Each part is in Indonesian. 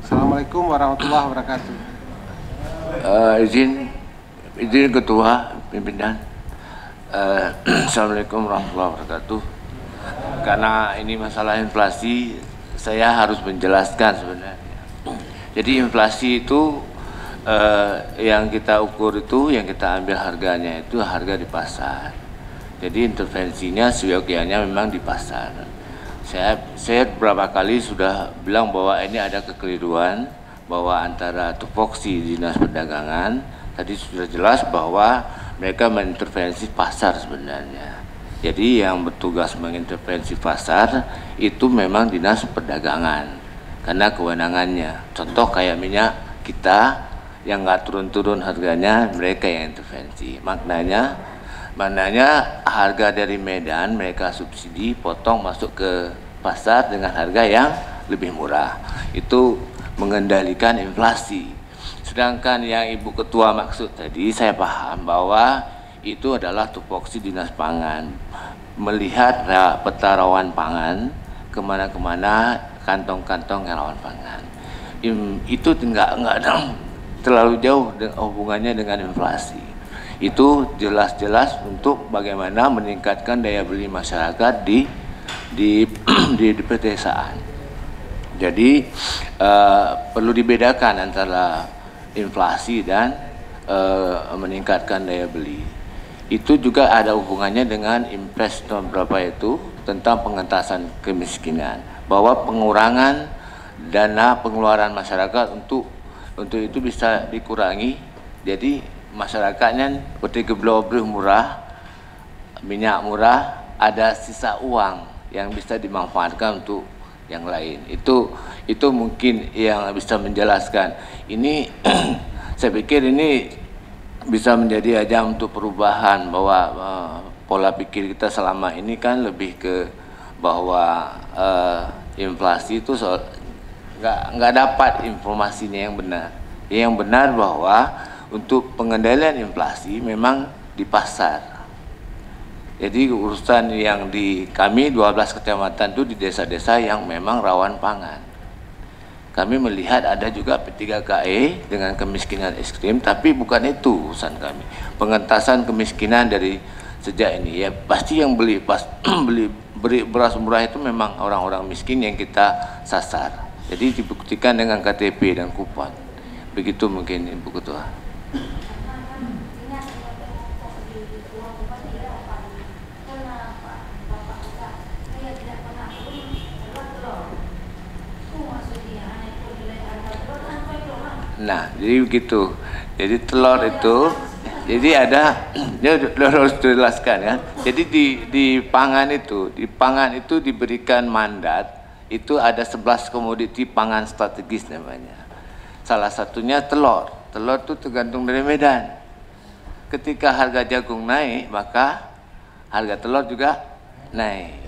Assalamualaikum warahmatullahi wabarakatuh. Izin Ketua Pimpinan. Assalamualaikum warahmatullahi wabarakatuh. Karena ini masalah inflasi, saya harus menjelaskan sebenarnya. Jadi inflasi itu yang kita ukur itu, yang kita ambil harganya itu harga di pasar. Jadi intervensinya seyogianya memang di pasar. Saya beberapa kali sudah bilang bahwa ini ada kekeliruan, bahwa antara tupoksi Dinas Perdagangan tadi sudah jelas bahwa mereka mengintervensi pasar sebenarnya. Jadi yang bertugas mengintervensi pasar itu memang Dinas Perdagangan karena kewenangannya. Contoh kayak minyak kita yang nggak turun-turun harganya, mereka yang intervensi. Maknanya harga dari Medan mereka subsidi, potong masuk ke pasar dengan harga yang lebih murah. Itu mengendalikan inflasi. Sedangkan yang Ibu Ketua maksud tadi, saya paham bahwa itu adalah tupoksi Dinas Pangan. Melihat peta rawan pangan, kemana-kemana kantong-kantong yang rawan pangan. Itu nggak terlalu jauh hubungannya dengan inflasi. Itu jelas-jelas untuk bagaimana meningkatkan daya beli masyarakat di pedesaan. Jadi perlu dibedakan antara inflasi dan meningkatkan daya beli. Itu juga ada hubungannya dengan Impres tahun berapa itu tentang pengentasan kemiskinan, bahwa pengurangan dana pengeluaran masyarakat untuk itu bisa dikurangi. Jadi masyarakatnya seperti geblok murah, minyak murah, ada sisa uang yang bisa dimanfaatkan untuk yang lain. Itu mungkin yang bisa menjelaskan. Ini saya pikir ini bisa menjadi ajang untuk perubahan, bahwa pola pikir kita selama ini kan lebih ke bahwa inflasi itu nggak dapat informasinya yang benar. Yang benar bahwa untuk pengendalian inflasi memang di pasar. Jadi urusan yang di kami 12 kecamatan itu di desa-desa yang memang rawan pangan. Kami melihat ada juga P3KE dengan kemiskinan ekstrim, tapi bukan itu urusan kami. Pengentasan kemiskinan dari sejak ini ya pasti yang beli beras murah itu memang orang-orang miskin yang kita sasar. Jadi dibuktikan dengan KTP dan kupon. Begitu mungkin Ibu Ketua. Nah, jadi begitu. Jadi telur itu, jadi ada, harus dijelaskan ya. Jadi di pangan itu diberikan mandat, itu ada 11 komoditi pangan strategis namanya. Salah satunya telur. Telur itu tergantung dari Medan. Ketika harga jagung naik, maka harga telur juga naik.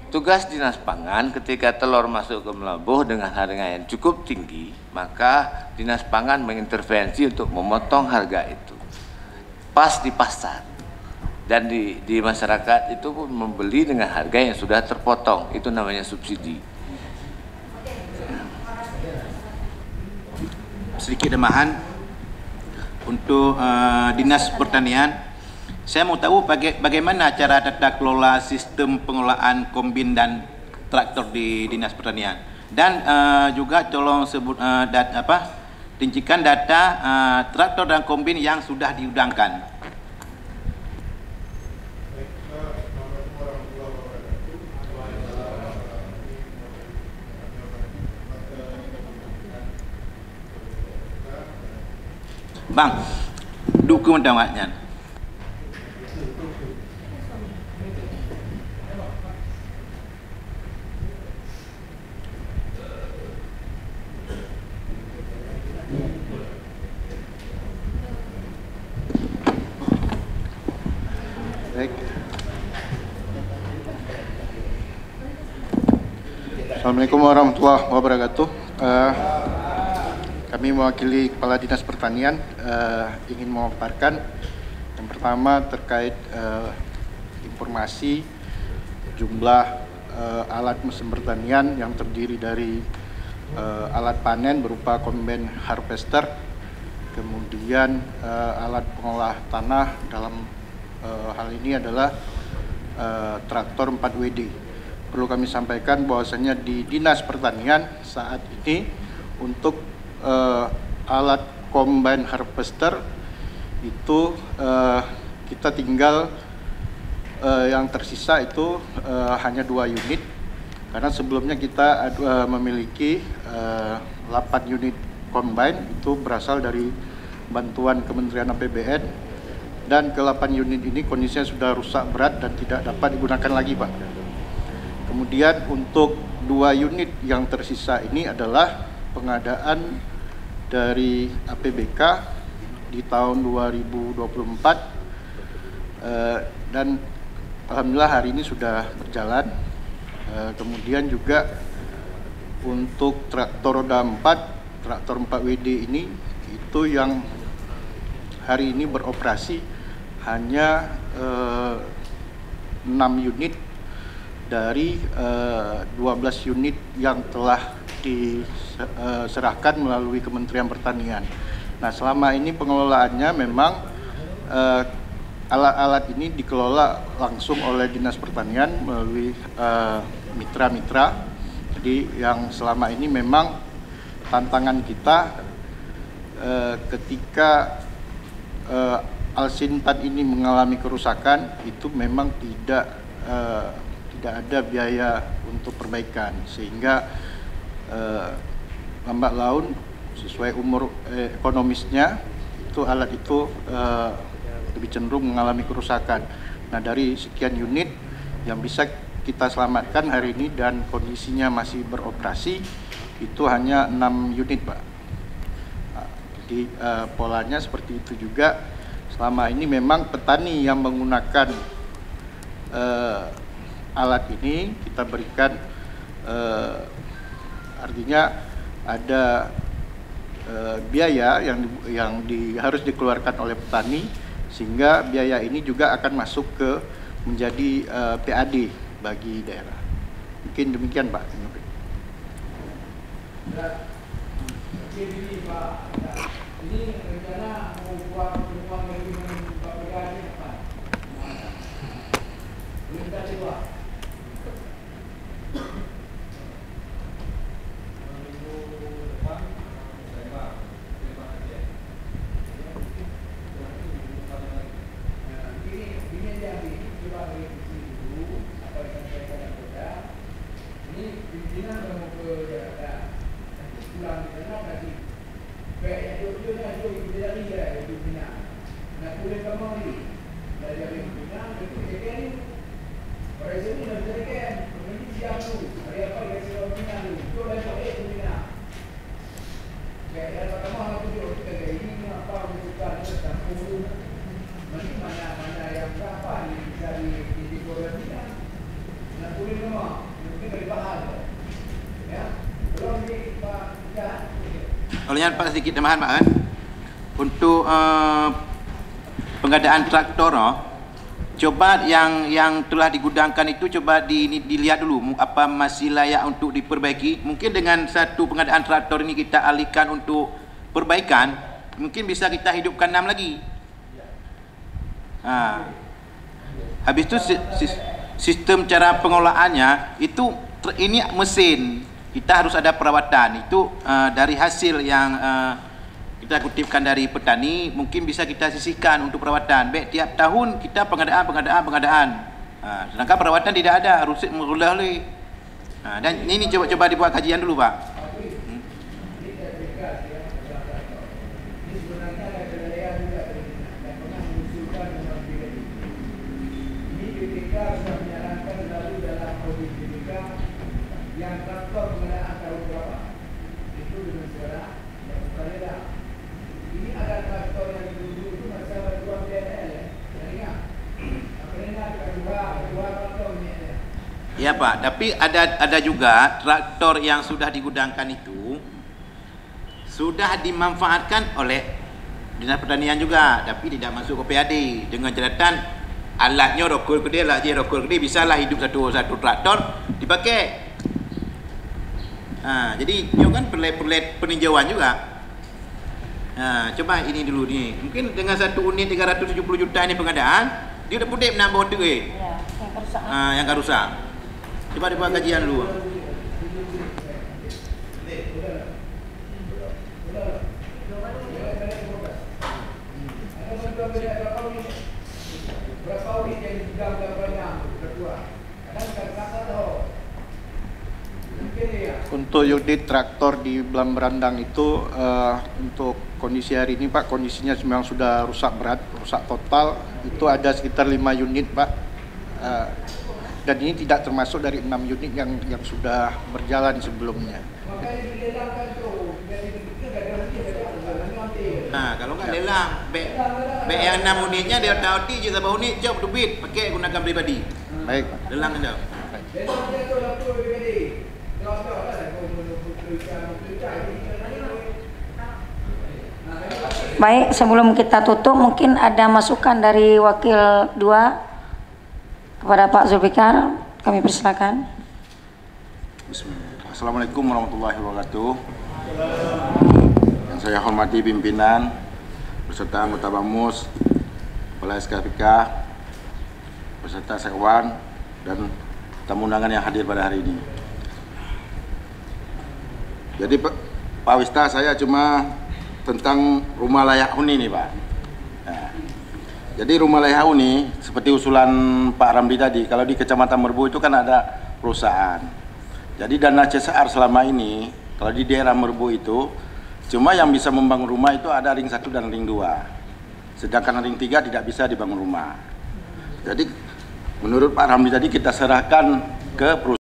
Tugas Dinas Pangan ketika telur masuk ke Melabuh dengan harga yang cukup tinggi, maka Dinas Pangan mengintervensi untuk memotong harga itu pas di pasar, dan di masyarakat itu pun membeli dengan harga yang sudah terpotong. Itu namanya subsidi. Sedikit tambahan untuk Dinas Pertanian. Saya mau tahu bagaimana cara tata kelola sistem pengelolaan kombin dan traktor di Dinas Pertanian, dan juga tolong sebut rincikan data traktor dan kombin yang sudah diundangkan. Bang, dukung tamatnya. Baik. Assalamualaikum warahmatullahi wabarakatuh. Kami mewakili Kepala Dinas Pertanian ingin memaparkan yang pertama terkait informasi jumlah alat mesin pertanian yang terdiri dari alat panen berupa combine harvester, kemudian alat pengolah tanah dalam hal ini adalah traktor 4WD. Perlu kami sampaikan bahwasanya di Dinas Pertanian saat ini untuk alat combine harvester itu kita tinggal yang tersisa itu hanya 2 unit, karena sebelumnya kita memiliki 8 unit combine itu berasal dari bantuan Kementerian APBN, dan ke-8 unit ini kondisinya sudah rusak berat dan tidak dapat digunakan lagi, Pak. Kemudian untuk 2 unit yang tersisa ini adalah pengadaan dari APBK di tahun 2024 dan alhamdulillah hari ini sudah berjalan. Kemudian juga untuk traktor roda 4, traktor 4WD ini itu yang hari ini beroperasi hanya 6 unit dari 12 unit yang telah diserahkan melalui Kementerian Pertanian. Nah, selama ini pengelolaannya memang alat-alat ini dikelola langsung oleh Dinas Pertanian melalui mitra-mitra. Jadi yang selama ini memang tantangan kita ketika Alsintan ini mengalami kerusakan, itu memang tidak ada biaya untuk perbaikan, sehingga lambat laun sesuai umur ekonomisnya itu alat itu lebih cenderung mengalami kerusakan. Nah, dari sekian unit yang bisa kita selamatkan hari ini dan kondisinya masih beroperasi itu hanya 6 unit, Pak. Nah, jadi polanya seperti itu juga. Selama ini memang petani yang menggunakan alat ini kita berikan artinya ada biaya yang harus dikeluarkan oleh petani, sehingga biaya ini juga akan masuk ke menjadi PAD bagi daerah. Mungkin demikian, Pak. Ini rencana mau buat pertemuan lagi dengan Pak Brigadi apa? Belum tadi, Pak. Olehnya Pak sedikit tambahan, Pak, kan? Untuk pengadaan traktor, coba yang telah digudangkan itu coba dilihat dulu apa masih layak untuk diperbaiki. Mungkin dengan satu pengadaan traktor ini kita alihkan untuk perbaikan, mungkin bisa kita hidupkan 6 lagi. Habis itu sistem cara pengolahannya itu ini mesin. Kita harus ada perawatan. Itu dari hasil yang kita kutipkan dari petani, mungkin bisa kita sisihkan untuk perawatan. Baik, tiap tahun kita pengadaan. Sedangkan perawatan tidak ada, harus mengulang lagi. Dan ini coba dibuat kajian dulu, Pak. Yang traktor pengadaan tahun berapa? Itu dengan segala yang berbeda. Ini ada traktor yang dulu itu masih ada 2 BNL ya. Yang ingat? Akhirnya kedua traktor ini ya. Ya, Pak, tapi ada juga traktor yang sudah digudangkan itu sudah dimanfaatkan oleh Dinas Pertanian juga, tapi tidak masuk ke PAD dengan catatan alatnya rokul gede lah, rokul gede bisalah hidup satu traktor dipakai. Nah, jadi dia kan perlet peninjauan juga. Nah, coba ini dulu nih. Mungkin dengan 1 unit 370 juta ini pengadaan, dia udah putih menambah tu Ya, yang kerusakan. yang akan rusak. Coba dibuat kajian dulu. Berapa unit yang dipegang banyak ketua? Kadang kata tahu. Mungkin ya. Untuk unit traktor di Belam Berandang itu untuk kondisi hari ini Pak, kondisinya memang sudah rusak berat, rusak total. Itu ada sekitar 5 unit Pak. Dan ini tidak termasuk dari 6 unit yang sudah berjalan sebelumnya. Makanya dilelangkan tuh, dari begitu gak ada henti, Nah, kalau nggak lelang, bek yang 6 unitnya dia tahu je berapa unit, jauh duit, pakai gunakan pribadi. Baik. Lelang aja. lelang dia tu lapor BPD. Tahu-tahu lah kau menunggu Baik, sebelum kita tutup mungkin ada masukan dari Wakil 2 kepada Pak Zulfikar. Kami persilakan. Bismillah. Assalamualaikum warahmatullahi wabarakatuh. Yang saya hormati pimpinan beserta anggota BAMUS, Kepala SKPK, beserta sekwan dan tamu undangan yang hadir pada hari ini. Jadi Pak Wista, saya cuma tentang rumah layak huni nih Pak. Nah, jadi rumah layak huni seperti usulan Pak Ramli tadi, kalau di Kecamatan Merbau itu kan ada perusahaan. Jadi dana CSR selama ini kalau di daerah Merbau itu cuma yang bisa membangun rumah itu ada ring 1 dan ring 2. Sedangkan ring 3 tidak bisa dibangun rumah. Jadi menurut Pak Ramli tadi kita serahkan ke perusahaan